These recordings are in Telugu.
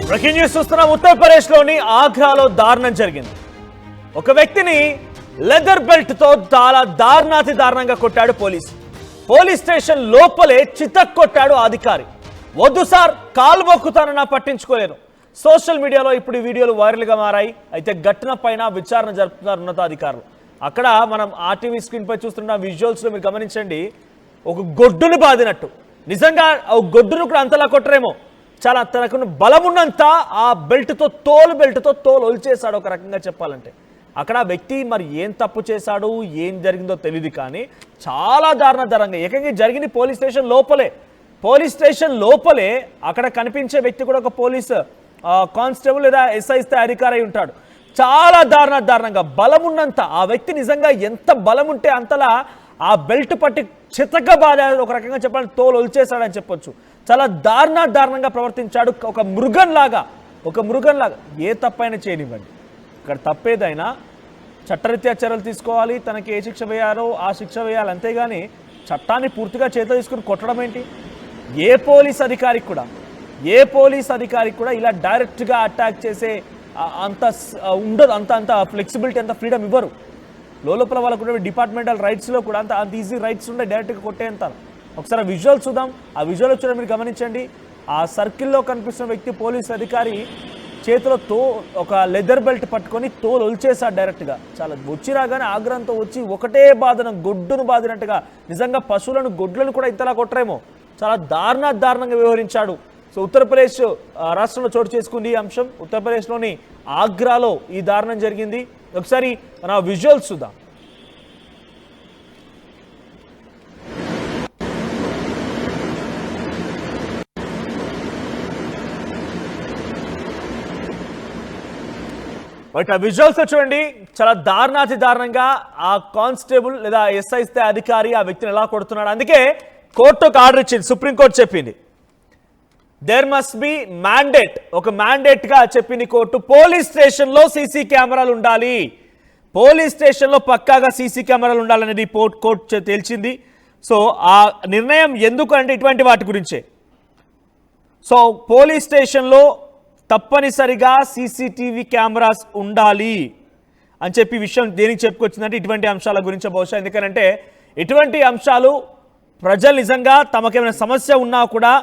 బ్రేకింగ్ న్యూస్ చూస్తున్నాం. ఉత్తరప్రదేశ్లోని ఆగ్రాలో దారుణం జరిగింది. ఒక వ్యక్తిని లెదర్ బెల్ట్ తో చాలా దారుణంగా కొట్టాడు పోలీస్ స్టేషన్ లోపలే చితక్కొట్టాడు అధికారి. వద్దు సార్, కాలు మొక్కుతానన్నా పట్టించుకోలేను. సోషల్ మీడియాలో ఇప్పుడు ఈ వీడియోలు వైరల్గా మారాయి. అయితే ఘటన పైన విచారణ జరుపుతున్నారు ఉన్నతాధికారులు. అక్కడ మనం ఆర్టీవీ స్క్రీన్ పై చూస్తున్న విజువల్స్ లో మీరు గమనించండి. ఒక గొడ్డును బాదినట్టు, నిజంగా గొడ్డును కూడా అంతలా కొట్టరేమో, చాలా తనకున్న బలం ఉన్నంత ఆ బెల్ట్తో తోలు ఒలిచేశాడు. ఒక రకంగా చెప్పాలంటే అక్కడ వ్యక్తి మరి ఏం తప్పు చేశాడు, ఏం జరిగిందో తెలియదు. కానీ చాలా దారుణంగా ఏకంగా జరిగింది పోలీస్ స్టేషన్ లోపలే. అక్కడ కనిపించే వ్యక్తి కూడా ఒక పోలీస్ కానిస్టేబుల్ లేదా ఎస్ఐ స్థాయి అధికారి అయి ఉంటాడు. చాలా దారుణంగా బలం ఉన్నంత ఆ వ్యక్తి నిజంగా ఎంత బలం ఉంటే అంతలా ఆ బెల్ట్ పట్టి చితక బాధ, ఒక రకంగా చెప్పాలంటే తోలు ఒలిచేశాడని చెప్పొచ్చు. చాలా దారుణంగా ప్రవర్తించాడు. ఒక మృగంలాగా ఏ తప్పైనా చేయనివ్వండి. ఇక్కడ తప్పేదైనా చట్టరీత్యా చర్యలు తీసుకోవాలి. తనకి ఏ శిక్ష వేయాలో ఆ శిక్ష వేయాలి. అంతేగాని చట్టాన్ని పూర్తిగా చేతిలో తీసుకుని కొట్టడం ఏంటి? ఏ పోలీస్ అధికారికి కూడా ఇలా డైరెక్ట్గా అటాక్ చేసే అంత ఉండదు. అంత ఫ్లెక్సిబిలిటీ, అంత ఫ్రీడమ్ ఇవ్వరు. లోపల వాళ్ళకు కూడా డిపార్ట్మెంటల్ రైట్స్లో కూడా అంత ఈజీ రైట్స్ ఉండే డైరెక్ట్గా కొట్టేంత. ఒకసారి విజువల్ చూద్దాం. ఆ విజువల్ వచ్చిన మీరు గమనించండి. ఆ సర్కిల్లో కనిపిస్తున్న వ్యక్తి పోలీస్ అధికారి చేతిలో ఒక లెదర్ బెల్ట్ పట్టుకొని తోలు ఒలిచేశాడు డైరెక్ట్గా. చాలా వచ్చి రాగానే ఆగ్రహంతో వచ్చి ఒకటే గొడ్డును బాదినట్టుగా. నిజంగా పశువులను, గొడ్లను కూడా ఇంతలా కొట్టరేమో. చాలా దారుణంగా వ్యవహరించాడు. సో ఉత్తరప్రదేశ్ రాష్ట్రంలో చోటు చేసుకుంది ఈ అంశం. ఉత్తరప్రదేశ్లోని ఆగ్రాలో ఈ దారుణం జరిగింది. ఒకసారి మన విజువల్స్ చూద్దాం. బట్ ఆ విజువల్స్ చూడండి. చాలా దారుణంగా ఆ కానిస్టేబుల్ లేదా ఎస్ఐ స్థాయి అధికారి ఆ వ్యక్తిని ఎలా కొడుతున్నాడు. అందుకే కోర్టు ఒక ఆర్డర్ ఇచ్చింది. సుప్రీంకోర్టు చెప్పింది దేర్ మస్ట్ బి మ్యాండేట్, ఒక మ్యాండేట్ గా చెప్పింది కోర్టు. పోలీస్ స్టేషన్లో సీసీ కెమెరాలు ఉండాలి. పోలీస్ స్టేషన్లో పక్కాగా సీసీ కెమెరాలు ఉండాలనేది కోర్టు తేల్చింది. సో ఆ నిర్ణయం ఎందుకు అంటే ఇటువంటి వాటి గురించే. సో పోలీస్ స్టేషన్లో తప్పనిసరిగా సీసీటీవీ కెమెరాస్ ఉండాలి అని చెప్పి విషయం దేనికి చెప్పుకొచ్చిందంటే ఇటువంటి అంశాల గురించి బహుశా. ఎందుకంటే ఇటువంటి అంశాలు ప్రజలు నిజంగా తమకేమైనా సమస్య ఉన్నా కూడా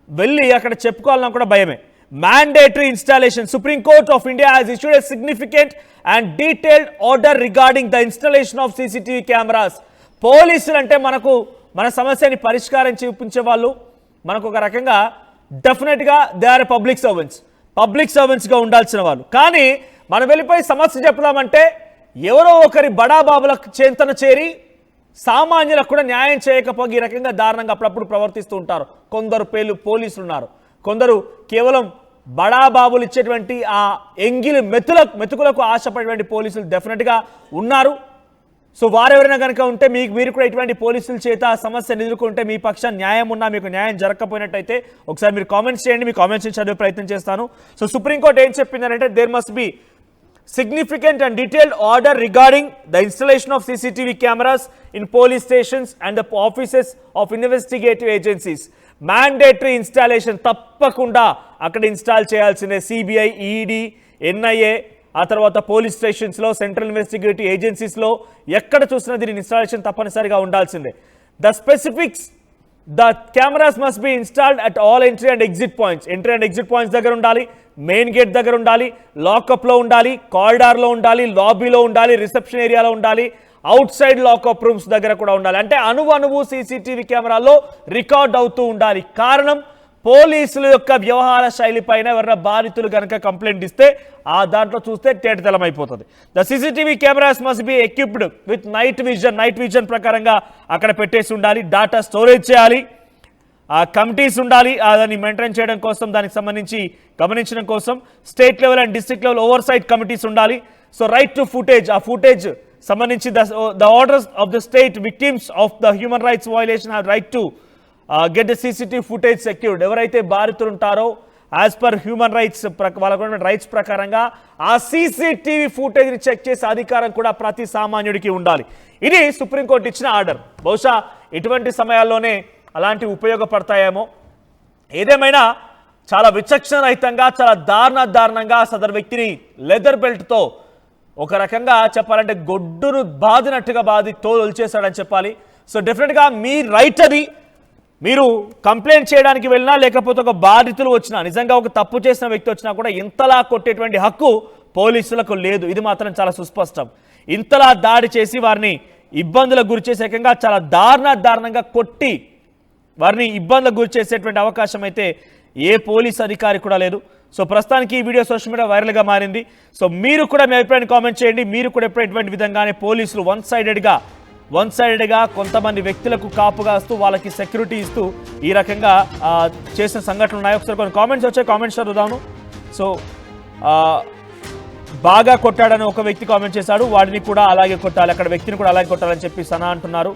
వెళ్ళి అక్కడ చెప్పుకోవాలన్నా కూడా భయమే. Mandatory installation. Supreme court of India has issued a significant and detailed order regarding the installation of CCTV cameras. పోలీసులు అంటే మన సమస్యని పరిష్కారం చూపించే వాళ్ళు, మనకు ఒక రకంగా డెఫినెట్గా దే ఆర్ పబ్లిక్ సర్వెంట్స్గా ఉండాల్సిన వాళ్ళు. కానీ మనం వెళ్ళిపోయి సమస్య చెప్దామంటే ఎవరో ఒకరి బడాబాబులకు చేంతన చేరి సామాన్యులకు కూడా న్యాయం చేయకపోయి ఈ రకంగా దారుణంగా అప్పుడప్పుడు ప్రవర్తిస్తూ ఉంటారు. కొందరు పోలీసులు ఉన్నారు, కొందరు కేవలం బడాబాబులు ఇచ్చేటువంటి ఆ ఎంగిలి మెతుకులకు ఆశపడేటువంటి పోలీసులు డెఫినెట్గా ఉన్నారు. సో వారెవరైనా కనుక ఉంటే మీరు కూడా ఇటువంటి పోలీసుల చేత సమస్యను ఎదుర్కొంటే మీ పక్షాన న్యాయం ఉన్నా మీకు న్యాయం జరగకపోయినట్టయితే ఒకసారి మీరు కామెంట్స్ చేయండి. మీ కామెంట్స్ చదివే ప్రయత్నం చేస్తాను. సో సుప్రీంకోర్టు ఏం చెప్పిందంటే there must be significant and detailed order regarding the installation of CCTV cameras in police stations and the offices of investigative agencies. Mandatory installation తప్పకుండా అక్కడ ఇన్స్టాల్ చేయాల్సిందే. సిబిఐ, ఈడీ, ఎన్ఐఏ, ఆ తర్వాత పోలీస్ స్టేషన్స్లో, సెంట్రల్ ఇన్వెస్టిగేటివ్ ఏజెన్సీస్లో ఎక్కడ చూసినా దీని ఇన్స్టాలేషన్ తప్పనిసరిగా ఉండాల్సిందే. The cameras must be installed at all entry and exit points. Entry and exit points దగ్గర ఉండాలి, మెయిన్ గేట్ దగ్గర ఉండాలి, లాకప్లో ఉండాలి, కారిడార్లో ఉండాలి, లాబీలో ఉండాలి, రిసెప్షన్ ఏరియాలో ఉండాలి, అవుట్ సైడ్ లాకప్ రూమ్స్ దగ్గర కూడా ఉండాలి. అంటే అణువు సీసీటీవీ కెమెరాల్లో రికార్డ్ అవుతూ ఉండాలి. కారణం పోలీసుల యొక్క వ్యవహార శైలి పైన ఎవరైనా బాధితులు కనుక కంప్లైంట్ ఇస్తే ఆ దాంట్లో చూస్తే తేటతెల్లమైపోతుంది. The CCTV cameras must be equipped with night vision ప్రకారంగా అక్కడ పెట్టేసి ఉండాలి. డాటా స్టోరేజ్ చేయాలి, కమిటీస్ ఉండాలి దాన్ని మెయింటైన్ చేయడం కోసం, దానికి సంబంధించి గమనించడం కోసం. State level and district level oversight committees ఉండాలి. సో రైట్ టు ఫుటేజ్, ఆ ఫుటేజ్ సంబంధించి the orders of the state victims of the human rights violation have right to get the CCTV footage secured. ఎవరైతే బాధితులు ఉంటారో యాజ్ పర్ హ్యూమన్ రైట్స్ వాళ్ళకు రైట్స్ ప్రకారంగా ఆ సీసీటీవీ ఫుటేజ్ని చెక్ చేసే అధికారం కూడా ప్రతి సామాన్యుడికి ఉండాలి. ఇది సుప్రీంకోర్టు ఇచ్చిన ఆర్డర్. బహుశా ఇటువంటి సమయాల్లోనే అలాంటివి ఉపయోగపడతాయేమో. ఏదేమైనా చాలా విచక్షణ రహితంగా చాలా దారుణంగా సదరు వ్యక్తిని లెదర్ బెల్ట్తో ఒక రకంగా చెప్పాలంటే గొడ్డును బాదినట్టుగా బాది తోలు చేశాడని చెప్పాలి. సో డెఫినెట్గా మీ రైట్ అది. మీరు కంప్లైంట్ చేయడానికి వెళ్ళినా లేకపోతే ఒక బాధితులు వచ్చినా నిజంగా ఒక తప్పు చేసిన వ్యక్తి వచ్చినా కూడా ఇంతలా కొట్టేటువంటి హక్కు పోలీసులకు లేదు. ఇది మాత్రం చాలా సుస్పష్టం. ఇంతలా దాడి చేసి వారిని ఇబ్బందులకు గురి చేసే రకంగా చాలా దారుణంగా కొట్టి వారిని ఇబ్బందులకు గురి చేసేటువంటి అవకాశం అయితే ఏ పోలీస్ అధికారి కూడా లేదు. సో ప్రస్తుతానికి ఈ వీడియో సోషల్ మీడియా వైరల్గా మారింది. సో మీరు కూడా మీ అభిప్రాయాన్ని కామెంట్ చేయండి. మీరు కూడా ఎప్పుడైనటువంటి విధంగానే పోలీసులు వన్ సైడెడ్గా కొంతమంది వ్యక్తులకు కాపు కాస్తూ వాళ్ళకి సెక్యూరిటీ ఇస్తూ ఈ రకంగా చేసిన సంఘటనలు ఉన్నాయి. ఒకసారి కొన్ని కామెంట్స్ వచ్చాయి, కామెంట్స్ చదువుదాము. సో బాగా కొట్టాడని ఒక వ్యక్తి కామెంట్ చేశాడు, వాడిని కూడా అలాగే కొట్టాలి, అక్కడ వ్యక్తిని కూడా అలాగే కొట్టాలని చెప్పి సనా అంటున్నారు.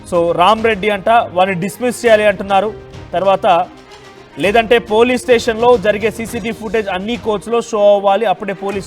సో రామ్ రెడ్డి అంట వారిని డిస్మిస్ చేయాలి అంటున్నారు. తర్వాత లేదంటే పోలీస్ స్టేషన్లో జరిగే సీసీటీవీ ఫుటేజ్ అన్ని కోచ్లో షో అవ్వాలి, అప్పుడే పోలీస్